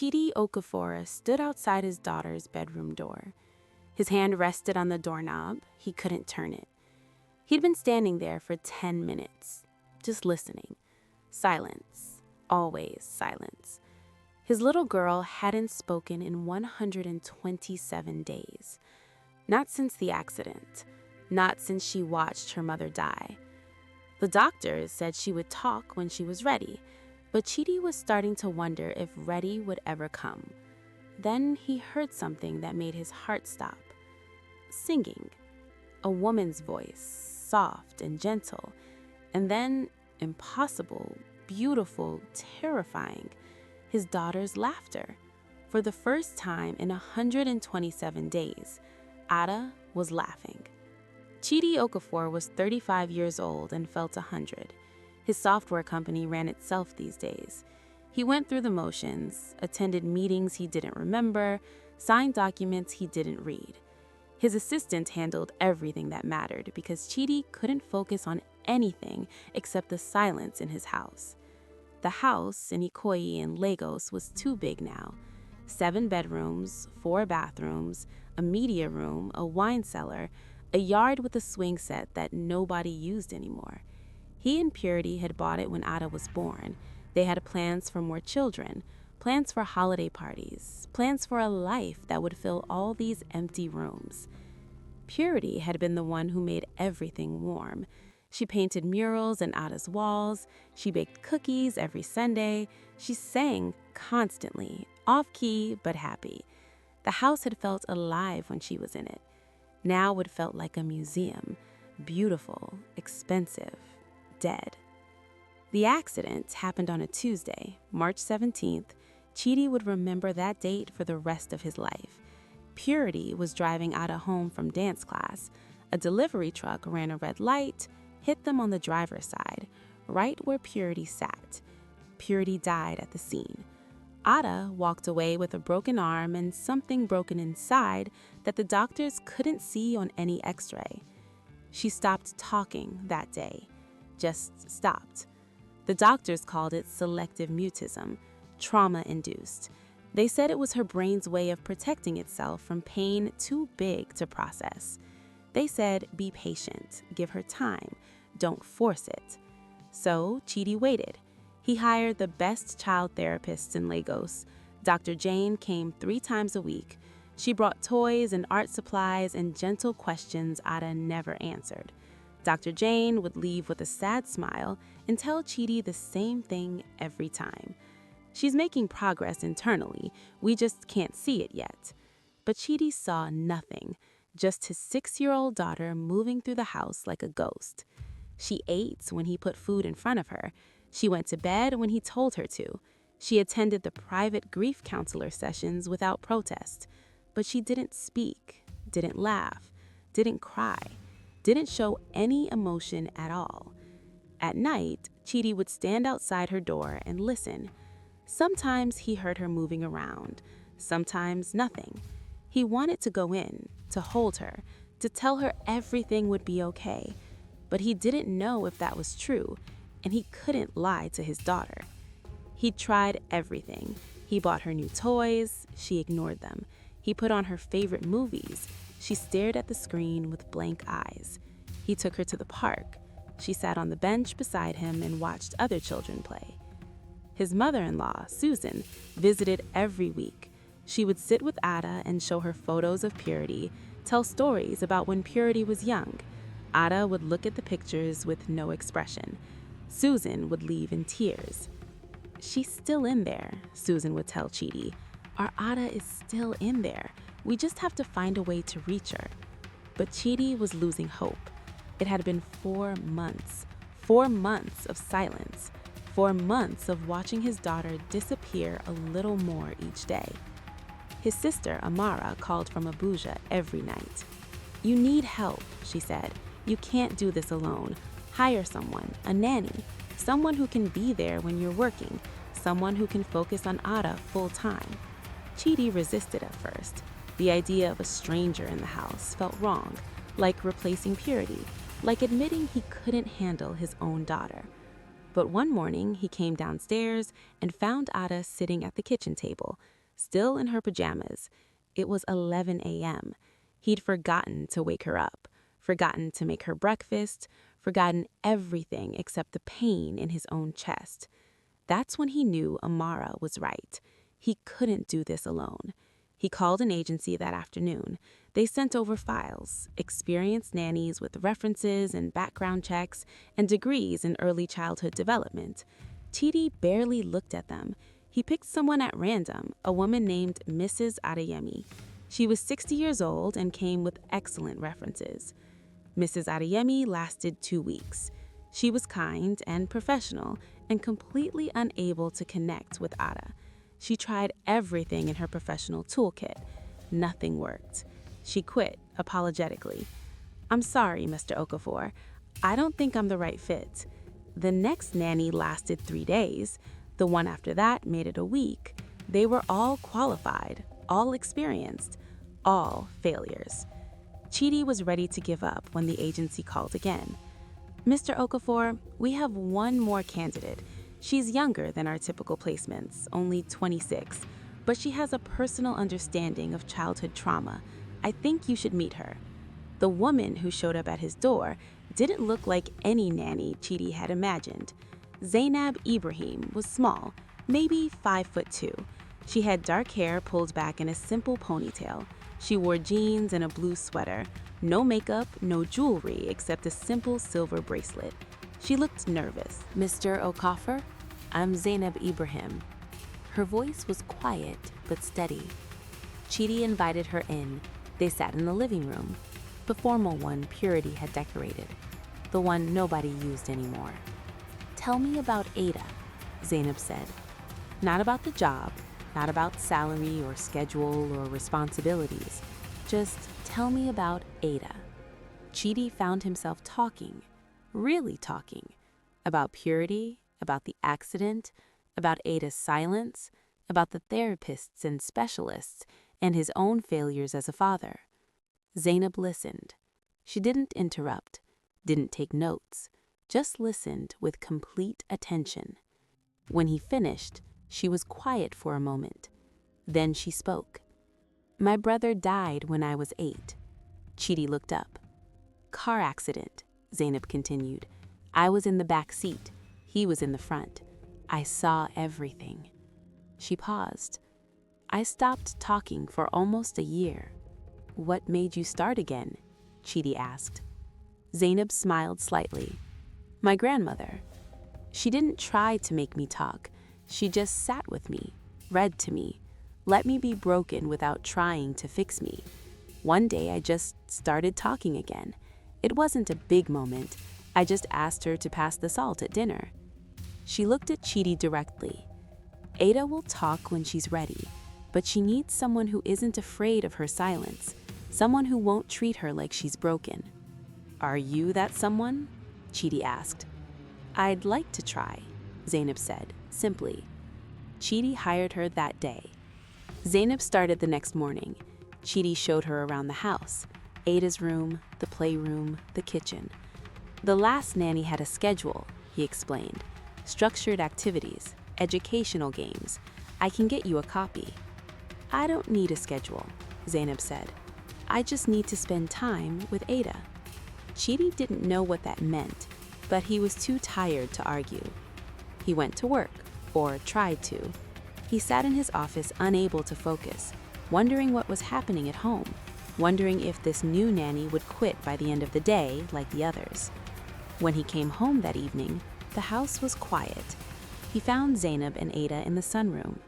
Chidi Okafor stood outside his daughter's bedroom door. His hand rested on the doorknob. He couldn't turn it. He'd been standing there for 10 minutes, just listening. Silence, always silence. His little girl hadn't spoken in 127 days. Not since the accident, not since she watched her mother die. The doctors said she would talk when she was ready, but Chidi was starting to wonder if ready would ever come. Then he heard something that made his heart stop. Singing. A woman's voice, soft and gentle, and then impossible, beautiful, terrifying. His daughter's laughter. For the first time in 127 days, Ada was laughing. Chidi Okafor was 35 years old and felt 100. His software company ran itself these days. He went through the motions, attended meetings he didn't remember, signed documents he didn't read. His assistant handled everything that mattered because Chidi couldn't focus on anything except the silence in his house. The house in Ikoyi in Lagos was too big now. 7 bedrooms, 4 bathrooms, a media room, a wine cellar, a yard with a swing set that nobody used anymore. He and Purity had bought it when Ada was born. They had plans for more children, plans for holiday parties, plans for a life that would fill all these empty rooms. Purity had been the one who made everything warm. She painted murals on Ada's walls. She baked cookies every Sunday. She sang constantly, off-key but happy. The house had felt alive when she was in it. Now it felt like a museum, beautiful, expensive, dead. The accident happened on a Tuesday, March 17th. Chidi would remember that date for the rest of his life. Purity was driving Ada home from dance class. A delivery truck ran a red light, hit them on the driver's side, right where Purity sat. Purity died at the scene. Ada walked away with a broken arm and something broken inside that the doctors couldn't see on any x-ray. She stopped talking that day. Just stopped. The doctors called it selective mutism, trauma-induced. They said it was her brain's way of protecting itself from pain too big to process. They said, be patient, give her time, don't force it. So Chidi waited. He hired the best child therapists in Lagos. Dr. Jane came 3 times a week. She brought toys and art supplies and gentle questions Ada never answered. Dr. Jane would leave with a sad smile and tell Chidi the same thing every time. She's making progress internally, we just can't see it yet. But Chidi saw nothing, just his 6-year-old daughter moving through the house like a ghost. She ate when he put food in front of her. She went to bed when he told her to. She attended the private grief counselor sessions without protest. But she didn't speak, didn't laugh, didn't cry, didn't show any emotion at all. At night, Chidi would stand outside her door and listen. Sometimes he heard her moving around, sometimes nothing. He wanted to go in, to hold her, to tell her everything would be okay. But he didn't know if that was true, and he couldn't lie to his daughter. He tried everything. He bought her new toys, she ignored them. He put on her favorite movies. She stared at the screen with blank eyes. He took her to the park. She sat on the bench beside him and watched other children play. His mother-in-law, Susan, visited every week. She would sit with Ada and show her photos of Purity, tell stories about when Purity was young. Ada would look at the pictures with no expression. Susan would leave in tears. She's still in there, Susan would tell Chidi. Our Ada is still in there. We just have to find a way to reach her. But Chidi was losing hope. It had been 4 months. 4 months of silence. 4 months of watching his daughter disappear a little more each day. His sister, Amara, called from Abuja every night. You need help, she said. You can't do this alone. Hire someone, a nanny, someone who can be there when you're working, someone who can focus on Ada full time. Chidi resisted at first. The idea of a stranger in the house felt wrong, like replacing Purity, like admitting he couldn't handle his own daughter. But one morning, he came downstairs and found Ada sitting at the kitchen table, still in her pajamas. It was 11 a.m. He'd forgotten to wake her up, forgotten to make her breakfast, forgotten everything except the pain in his own chest. That's when he knew Amara was right. He couldn't do this alone. He called an agency that afternoon. They sent over files, experienced nannies with references and background checks and degrees in early childhood development. Chidi barely looked at them. He picked someone at random, a woman named Mrs. Adeyemi. She was 60 years old and came with excellent references. Mrs. Adeyemi lasted 2 weeks. She was kind and professional and completely unable to connect with Ada. She tried everything in her professional toolkit. Nothing worked. She quit, apologetically. "I'm sorry, Mr. Okafor. I don't think I'm the right fit." The next nanny lasted 3 days. The one after that made it a week. They were all qualified, all experienced, all failures. Chidi was ready to give up when the agency called again. "Mr. Okafor, we have one more candidate. She's younger than our typical placements, only 26, but she has a personal understanding of childhood trauma. I think you should meet her." The woman who showed up at his door didn't look like any nanny Chidi had imagined. Zainab Ibrahim was small, maybe 5'2". She had dark hair pulled back in a simple ponytail. She wore jeans and a blue sweater. No makeup, no jewelry except a simple silver bracelet. She looked nervous. "Mr. Okafor, I'm Zainab Ibrahim." Her voice was quiet but steady. Chidi invited her in. They sat in the living room, the formal one Purity had decorated, the one nobody used anymore. "Tell me about Ada," Zainab said. "Not about the job, not about salary or schedule or responsibilities. Just tell me about Ada." Chidi found himself talking, really talking, about Purity, about the accident, about Ada's silence, about the therapists and specialists, and his own failures as a father. Zainab listened. She didn't interrupt, didn't take notes, just listened with complete attention. When he finished, she was quiet for a moment. Then she spoke. "My brother died when I was 8. Chidi looked up. "Car accident," Zainab continued. "I was in the back seat. He was in the front. I saw everything." She paused. "I stopped talking for almost a year." "What made you start again?" Chidi asked. Zainab smiled slightly. "My grandmother. She didn't try to make me talk. She just sat with me, read to me, let me be broken without trying to fix me. One day I just started talking again. It wasn't a big moment. I just asked her to pass the salt at dinner." She looked at Chidi directly. "Ada will talk when she's ready, but she needs someone who isn't afraid of her silence, someone who won't treat her like she's broken." "Are you that someone?" Chidi asked. "I'd like to try," Zainab said, simply. Chidi hired her that day. Zainab started the next morning. Chidi showed her around the house, Ada's room, the playroom, the kitchen. "The last nanny had a schedule," he explained. "Structured activities, educational games. I can get you a copy." "I don't need a schedule," Zainab said. "I just need to spend time with Ada." Chidi didn't know what that meant, but he was too tired to argue. He went to work, or tried to. He sat in his office unable to focus, wondering what was happening at home, wondering if this new nanny would quit by the end of the day like the others. When he came home that evening, the house was quiet. He found Zainab and Ada in the sunroom.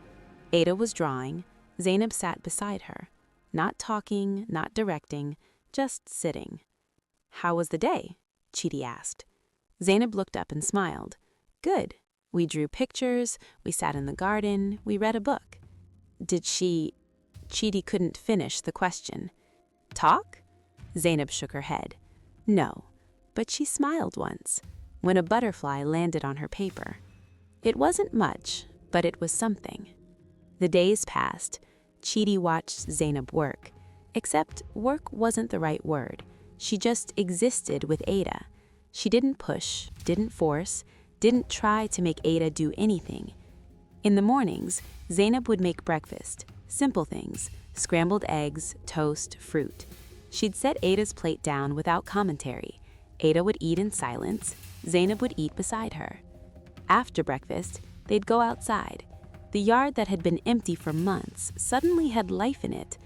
Ada was drawing. Zainab sat beside her, not talking, not directing, just sitting. "How was the day?" Chidi asked. Zainab looked up and smiled. "Good. We drew pictures, we sat in the garden, we read a book." "Did she—" Chidi couldn't finish the question. "Talk?" Zainab shook her head. "No, but she smiled once, when a butterfly landed on her paper. It wasn't much, but it was something." The days passed. Chidi watched Zainab work, except work wasn't the right word. She just existed with Ada. She didn't push, didn't force, didn't try to make Ada do anything. In the mornings, Zainab would make breakfast, simple things, scrambled eggs, toast, fruit. She'd set Ada's plate down without commentary. Ada would eat in silence. Zainab would eat beside her. After breakfast, they'd go outside. The yard that had been empty for months suddenly had life in it.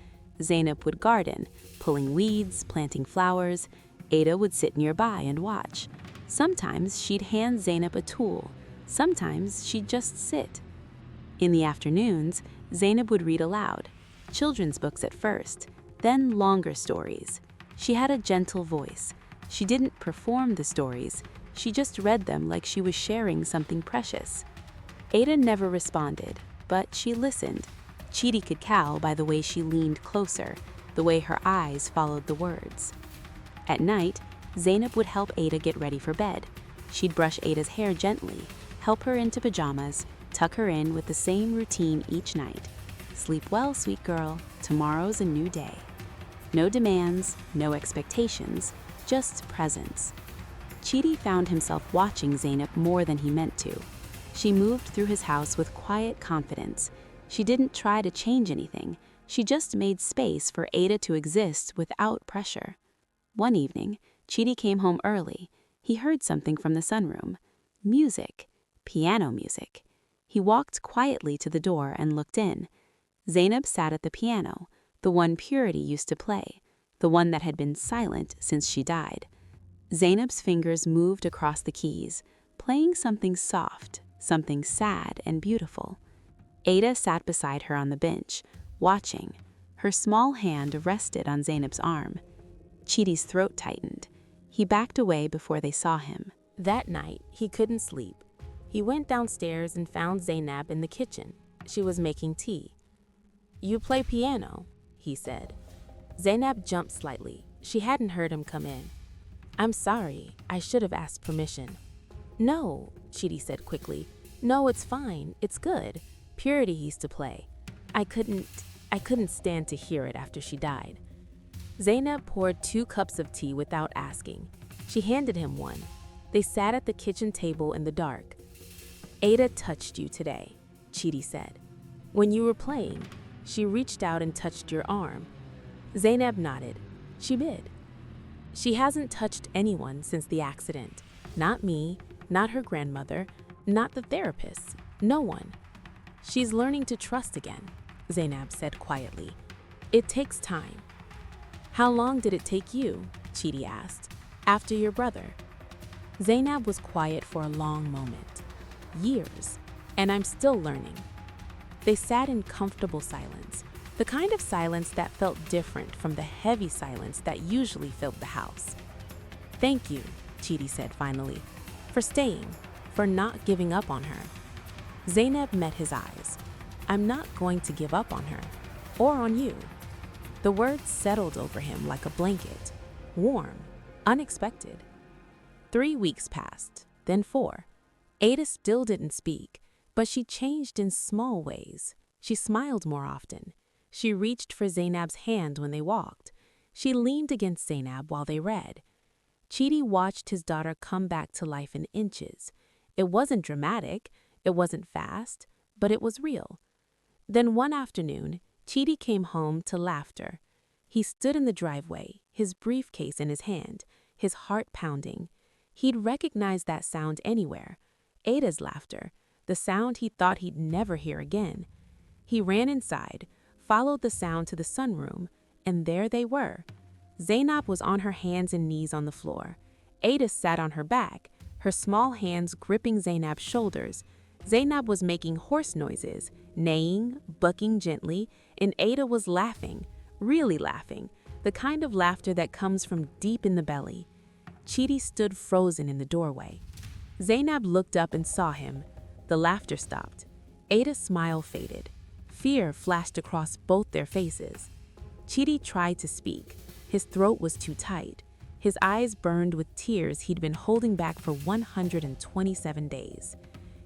Zainab would garden, pulling weeds, planting flowers. Ada would sit nearby and watch. Sometimes she'd hand Zainab a tool. Sometimes she'd just sit. In the afternoons, Zainab would read aloud, children's books at first, then longer stories. She had a gentle voice. She didn't perform the stories. She just read them like she was sharing something precious. Ada never responded, but she listened. Chidi could cow by the way she leaned closer, the way her eyes followed the words. At night, Zainab would help Ada get ready for bed. She'd brush Ada's hair gently, help her into pajamas, tuck her in with the same routine each night. Sleep well, sweet girl. Tomorrow's a new day. No demands, no expectations, just presence. Chidi found himself watching Zainab more than he meant to. She moved through his house with quiet confidence. She didn't try to change anything. She just made space for Ada to exist without pressure. One evening, Chidi came home early. He heard something from the sunroom. Music. Piano music. He walked quietly to the door and looked in. Zainab sat at the piano, the one Purity used to play, the one that had been silent since she died. Zainab's fingers moved across the keys, playing something soft, something sad and beautiful. Ada sat beside her on the bench, watching. Her small hand rested on Zainab's arm. Chidi's throat tightened. He backed away before they saw him. That night, he couldn't sleep. He went downstairs and found Zainab in the kitchen. She was making tea. "You play piano," he said. Zainab jumped slightly. She hadn't heard him come in. "I'm sorry. I should have asked permission." "No," Chidi said quickly. "No, it's fine. It's good. Purity used to play. I couldn't stand to hear it after she died." Zainab poured 2 cups of tea without asking. She handed him one. They sat at the kitchen table in the dark. "Ada touched you today," Chidi said. "When you were playing, she reached out and touched your arm." Zainab nodded. She did. "She hasn't touched anyone since the accident. Not me, not her grandmother, not the therapist, no one. She's learning to trust again," Zainab said quietly. "It takes time." "How long did it take you?" Chidi asked. "After your brother?" Zainab was quiet for a long moment. "Years, and I'm still learning." They sat in comfortable silence, the kind of silence that felt different from the heavy silence that usually filled the house. "Thank you," Chidi said finally, "for staying, for not giving up on her." Zainab met his eyes. "I'm not going to give up on her, or on you." The words settled over him like a blanket, warm, unexpected. 3 weeks passed, then 4. Ada still didn't speak, but she changed in small ways. She smiled more often. She reached for Zainab's hand when they walked. She leaned against Zainab while they read. Chidi watched his daughter come back to life in inches. It wasn't dramatic, it wasn't fast, but it was real. Then one afternoon, Chidi came home to laughter. He stood in the driveway, his briefcase in his hand, his heart pounding. He'd recognize that sound anywhere. Ada's laughter, the sound he thought he'd never hear again. He ran inside, followed the sound to the sunroom, and there they were. Zainab was on her hands and knees on the floor. Ada sat on her back, her small hands gripping Zainab's shoulders. Zainab was making horse noises, neighing, bucking gently, and Ada was laughing, really laughing, the kind of laughter that comes from deep in the belly. Chidi stood frozen in the doorway. Zainab looked up and saw him. The laughter stopped. Ada's smile faded. Fear flashed across both their faces. Chidi tried to speak. His throat was too tight. His eyes burned with tears he'd been holding back for 127 days.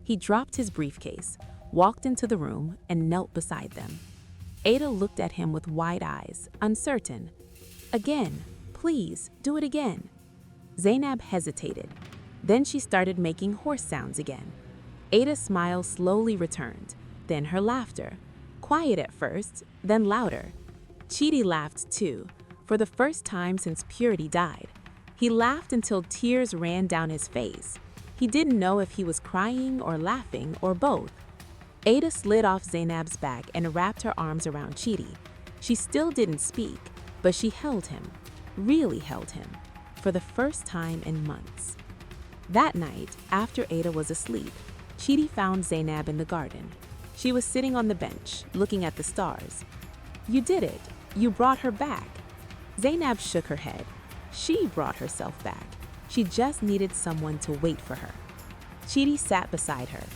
He dropped his briefcase, walked into the room, and knelt beside them. Ada looked at him with wide eyes, uncertain. "Again, please, do it again." Zainab hesitated. Then she started making horse sounds again. Ada's smile slowly returned, then her laughter. Quiet at first, then louder. Chidi laughed too, for the first time since Purity died. He laughed until tears ran down his face. He didn't know if he was crying or laughing or both. Ada slid off Zainab's back and wrapped her arms around Chidi. She still didn't speak, but she held him, really held him, for the first time in months. That night, after Ada was asleep, Chidi found Zainab in the garden. She was sitting on the bench, looking at the stars. "You did it. You brought her back." Zainab shook her head. She brought herself back. She just needed someone to wait for her. Chidi sat beside her.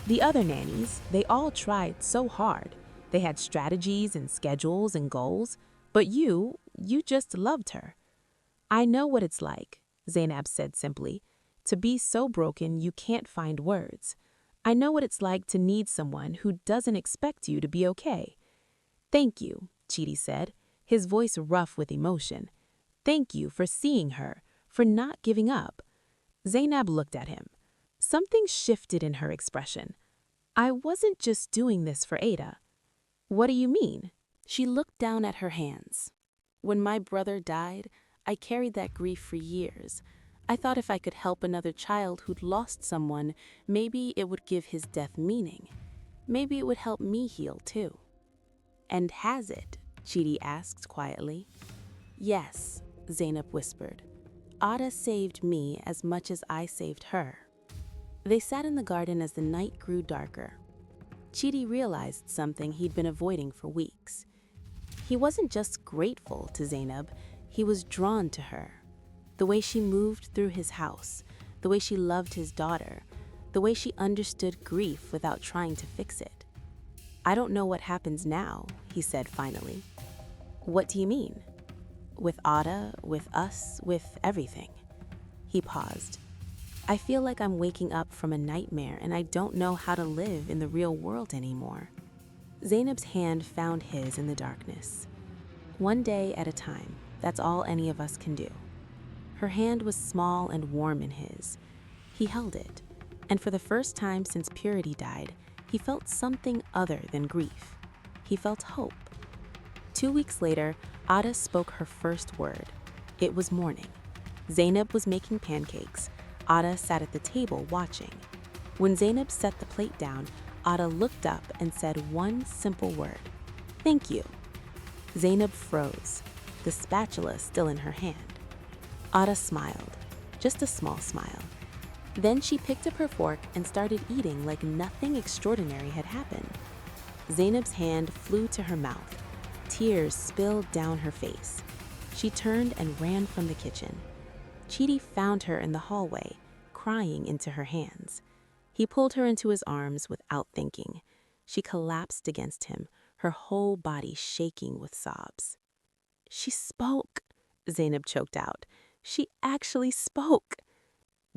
The other nannies, they all tried so hard. They had strategies and schedules and goals, but you just loved her. "I know what it's like," Zainab said simply, "to be so broken you can't find words. I know what it's like to need someone who doesn't expect you to be okay." "Thank you," Chidi said, his voice rough with emotion. "Thank you for seeing her, for not giving up." Zainab looked at him. Something shifted in her expression. "I wasn't just doing this for Ada." "What do you mean?" She looked down at her hands. "When my brother died, I carried that grief for years. I thought if I could help another child who'd lost someone, maybe it would give his death meaning. Maybe it would help me heal too." "And has it?" Chidi asked quietly. "Yes," Zainab whispered. "Ada saved me as much as I saved her." They sat in the garden as the night grew darker. Chidi realized something he'd been avoiding for weeks. He wasn't just grateful to Zainab, he was drawn to her. The way she moved through his house, the way she loved his daughter, the way she understood grief without trying to fix it. "I don't know what happens now," he said finally. "What do you mean?" "With Ada, with us, with everything." He paused. "I feel like I'm waking up from a nightmare and I don't know how to live in the real world anymore." Zainab's hand found his in the darkness. "One day at a time, that's all any of us can do." Her hand was small and warm in his. He held it, and for the first time since Purity died, he felt something other than grief. He felt hope. 2 weeks later, Ada spoke her first word. It was morning. Zainab was making pancakes. Ada sat at the table watching. When Zainab set the plate down, Ada looked up and said one simple word: "Thank you." Zainab froze, the spatula still in her hand. Ada smiled, just a small smile. Then she picked up her fork and started eating like nothing extraordinary had happened. Zainab's hand flew to her mouth. Tears spilled down her face. She turned and ran from the kitchen. Chidi found her in the hallway, crying into her hands. He pulled her into his arms without thinking. She collapsed against him, her whole body shaking with sobs. "She spoke," Zainab choked out. "She actually spoke."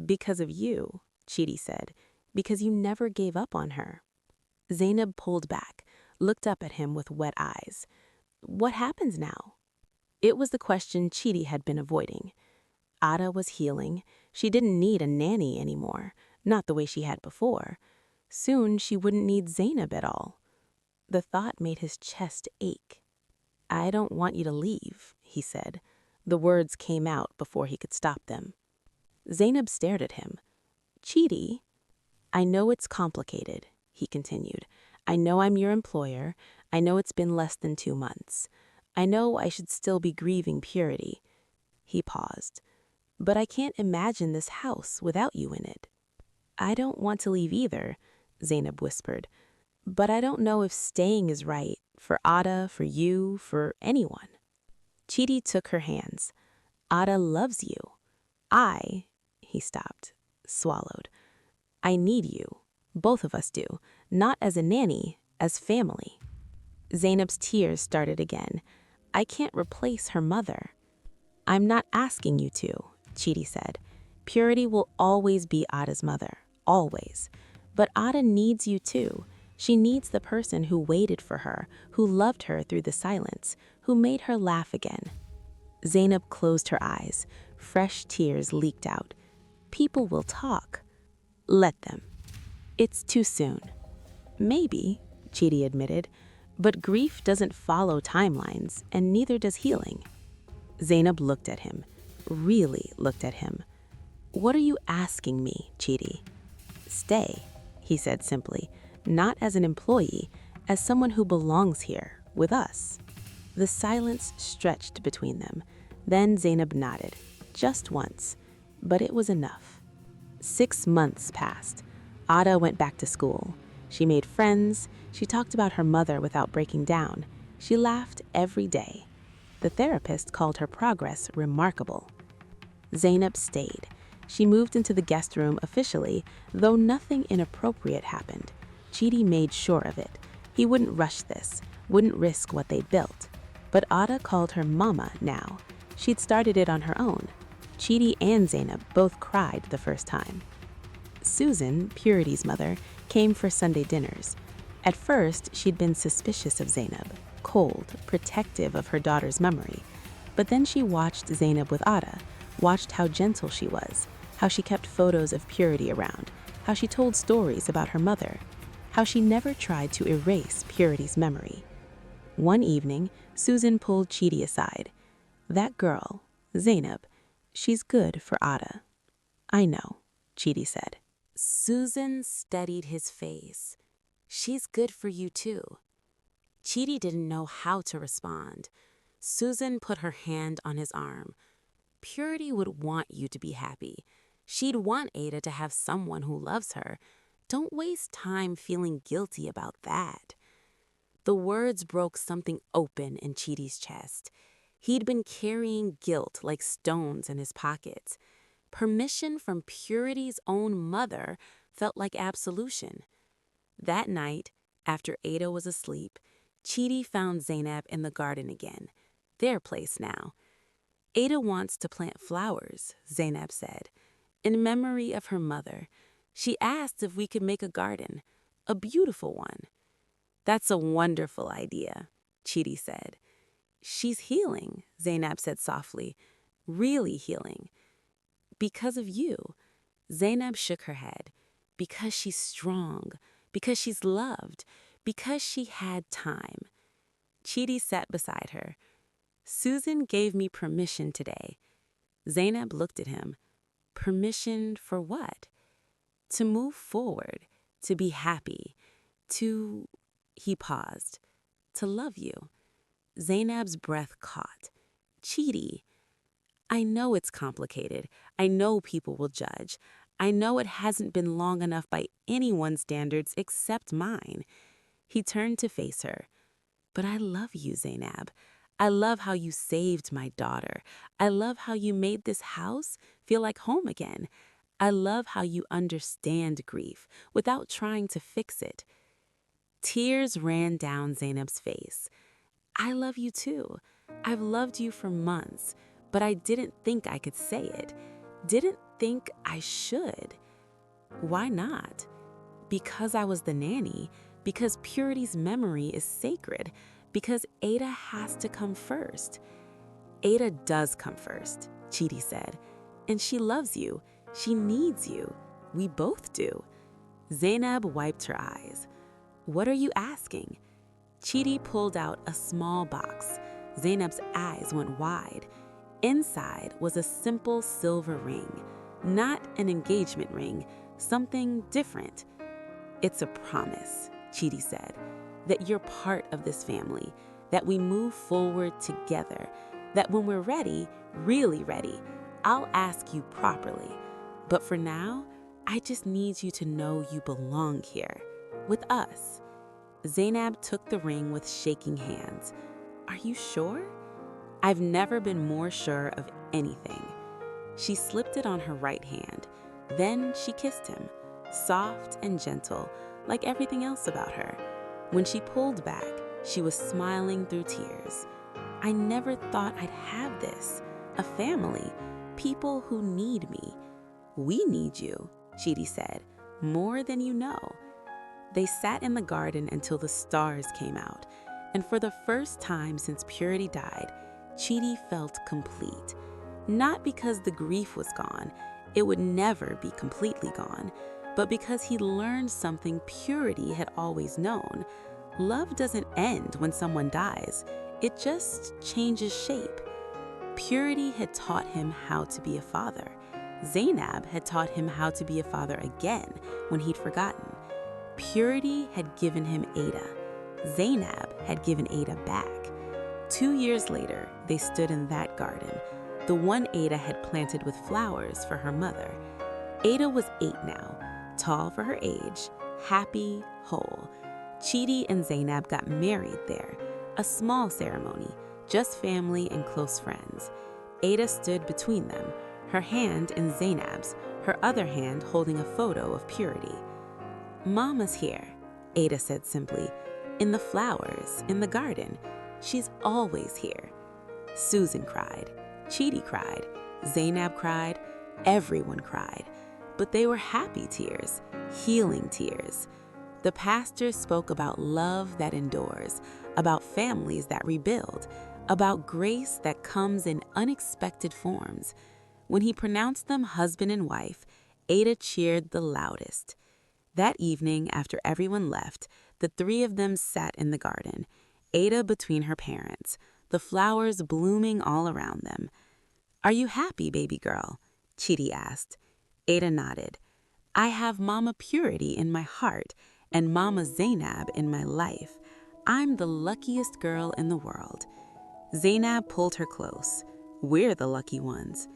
"Because of you," Chidi said, "because you never gave up on her." Zainab pulled back, looked up at him with wet eyes. "What happens now?" It was the question Chidi had been avoiding. Ada was healing. She didn't need a nanny anymore, not the way she had before. Soon she wouldn't need Zainab at all. The thought made his chest ache. "I don't want you to leave," he said. The words came out before he could stop them. Zainab stared at him. "Chidi, I know it's complicated," he continued. "I know I'm your employer. I know it's been less than 2 months. I know I should still be grieving Purity." He paused. "But I can't imagine this house without you in it." "I don't want to leave either," Zainab whispered. "But I don't know if staying is right for Ada, for you, for anyone." Chidi took her hands. "Ada loves you. He stopped, swallowed. "I need you. Both of us do. Not as a nanny, as family." Zainab's tears started again. "I can't replace her mother." "I'm not asking you to," Chidi said. "Purity will always be Ada's mother, always. But Ada needs you too. She needs the person who waited for her, who loved her through the silence, who made her laugh again." Zainab closed her eyes. Fresh tears leaked out. People will talk. Let them. It's too soon. Maybe, Chidi admitted, but grief doesn't follow timelines, and neither does healing. Zainab looked at him, really looked at him. What are you asking me, Chidi? Stay, he said simply, not as an employee, as someone who belongs here, with us. The silence stretched between them. Then Zainab nodded, just once, but it was enough. 6 months passed. Ada went back to school. She made friends. She talked about her mother without breaking down. She laughed every day. The therapist called her progress remarkable. Zainab stayed. She moved into the guest room officially, though nothing inappropriate happened. Chidi made sure of it. He wouldn't rush this, wouldn't risk what they'd built. But Ada called her Mama now. She'd started it on her own. Chidi and Zainab both cried the first time. Susan, Purity's mother, came for Sunday dinners. At first, she'd been suspicious of Zainab, cold, protective of her daughter's memory. But then she watched Zainab with Ada, watched how gentle she was, how she kept photos of Purity around, how she told stories about her mother, how she never tried to erase Purity's memory. One evening, Susan pulled Chidi aside. That girl, Zainab, she's good for Ada. I know, Chidi said. Susan studied his face. She's good for you too. Chidi didn't know how to respond. Susan put her hand on his arm. Purity would want you to be happy. She'd want Ada to have someone who loves her. Don't waste time feeling guilty about that. The words broke something open in Chidi's chest. He'd been carrying guilt like stones in his pockets. Permission from Purity's own mother felt like absolution. That night, after Ada was asleep, Chidi found Zainab in the garden again, their place now. Ada wants to plant flowers, Zainab said, in memory of her mother. She asked if we could make a garden, a beautiful one. That's a wonderful idea, Chidi said. She's healing, Zainab said softly, really healing. Because of you. Zainab shook her head. Because she's strong, because she's loved, because she had time. Chidi sat beside her. Susan gave me permission today. Zainab looked at him. Permission for what? To move forward, to be happy, to... He paused. To love you. Zainab's breath caught. Chidi. I know it's complicated. I know people will judge. I know it hasn't been long enough by anyone's standards except mine. He turned to face her. But I love you, Zainab. I love how you saved my daughter. I love how you made this house feel like home again. I love how you understand grief without trying to fix it. Tears ran down Zainab's face. I love you too. I've loved you for months, but I didn't think I could say it. Didn't think I should. Why not? Because I was the nanny, because Purity's memory is sacred, because Ada has to come first. Ada does come first, Chidi said, and she loves you. She needs you. We both do. Zainab wiped her eyes. What are you asking? Chidi pulled out a small box. Zainab's eyes went wide. Inside was a simple silver ring, not an engagement ring, something different. It's a promise, Chidi said, that you're part of this family, that we move forward together, that when we're ready, really ready, I'll ask you properly. But for now, I just need you to know you belong here, with us. Zainab took the ring with shaking hands. Are you sure? I've never been more sure of anything. She slipped it on her right hand. Then she kissed him, soft and gentle, like everything else about her. When she pulled back, she was smiling through tears. I never thought I'd have this. A family, people who need me. We need you, Chidi said, more than you know. They sat in the garden until the stars came out, and for the first time since Purity died, Chidi felt complete. Not because the grief was gone, It would never be completely gone, but because he learned something purity had always known. Love doesn't end when someone dies, it just changes shape. Purity had taught him how to be a father. Zainab had taught him how to be a father again when he'd forgotten. Purity had given him Ada. Zainab had given Ada back. 2 years later, they stood in that garden, the one Ada had planted with flowers for her mother. Ada was 8 now, tall for her age, happy, whole. Chidi and Zainab got married there, a small ceremony, just family and close friends. Ada stood between them, her hand in Zainab's, her other hand holding a photo of Purity. "Mama's here," Ada said simply. "In the flowers, in the garden. She's always here." Susan cried, Chidi cried, Zainab cried, everyone cried. But they were happy tears, healing tears. The pastor spoke about love that endures, about families that rebuild, about grace that comes in unexpected forms. When he pronounced them husband and wife, Ada cheered the loudest. That evening, after everyone left, the 3 of them sat in the garden, Ada between her parents, the flowers blooming all around them. "Are you happy, baby girl?" Chidi asked. Ada nodded. "I have Mama Purity in my heart and Mama Zainab in my life. I'm the luckiest girl in the world." Zainab pulled her close. "We're the lucky ones."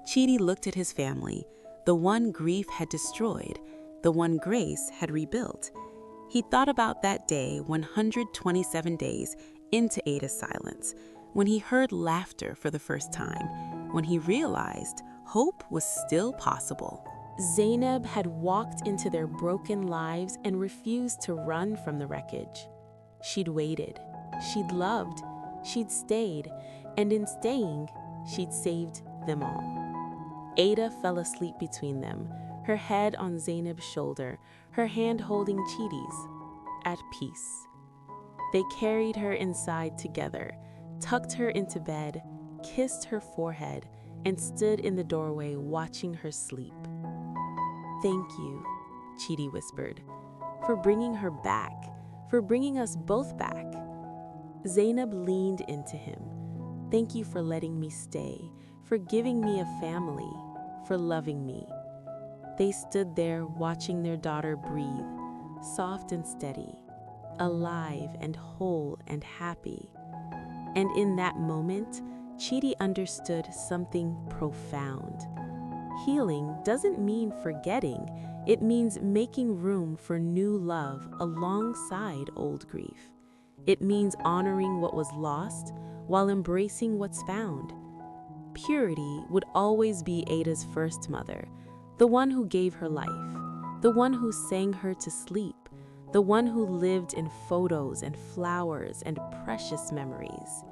Chidi looked at his family, the one grief had destroyed, the one grace had rebuilt. He thought about that day 127 days into Ada's silence, when he heard laughter for the first time, when he realized hope was still possible. Zainab had walked into their broken lives and refused to run from the wreckage. She'd waited, she'd loved, she'd stayed, and in staying, she'd saved them all. Ada fell asleep between them, her head on Zainab's shoulder, her hand holding Chidi's, at peace. They carried her inside together, tucked her into bed, kissed her forehead, and stood in the doorway watching her sleep. "Thank you," Chidi whispered, "for bringing her back, for bringing us both back." Zainab leaned into him. "Thank you for letting me stay, for giving me a family, for loving me." They stood there watching their daughter breathe, soft and steady, alive and whole and happy. And in that moment, Chidi understood something profound. Healing doesn't mean forgetting, it means making room for new love alongside old grief. It means honoring what was lost while embracing what's found. Purity would always be Ada's first mother, the one who gave her life, the one who sang her to sleep, the one who lived in photos and flowers and precious memories.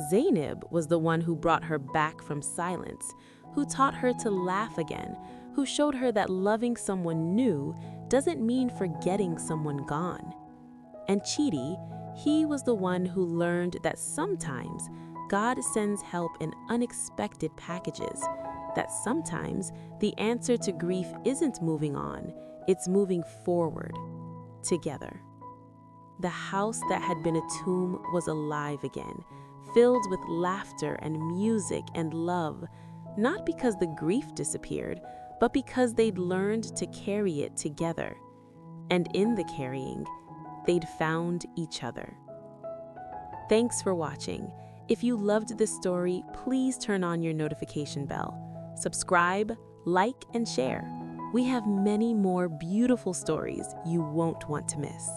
Zainab was the one who brought her back from silence, who taught her to laugh again, who showed her that loving someone new doesn't mean forgetting someone gone. And Chidi, he was the one who learned that sometimes God sends help in unexpected packages, that sometimes the answer to grief isn't moving on, it's moving forward, together. The house that had been a tomb was alive again, filled with laughter and music and love, not because the grief disappeared, but because they'd learned to carry it together. And in the carrying, they'd found each other. Thanks for watching. If you loved this story, please turn on your notification bell. Subscribe, like, and share. We have many more beautiful stories you won't want to miss.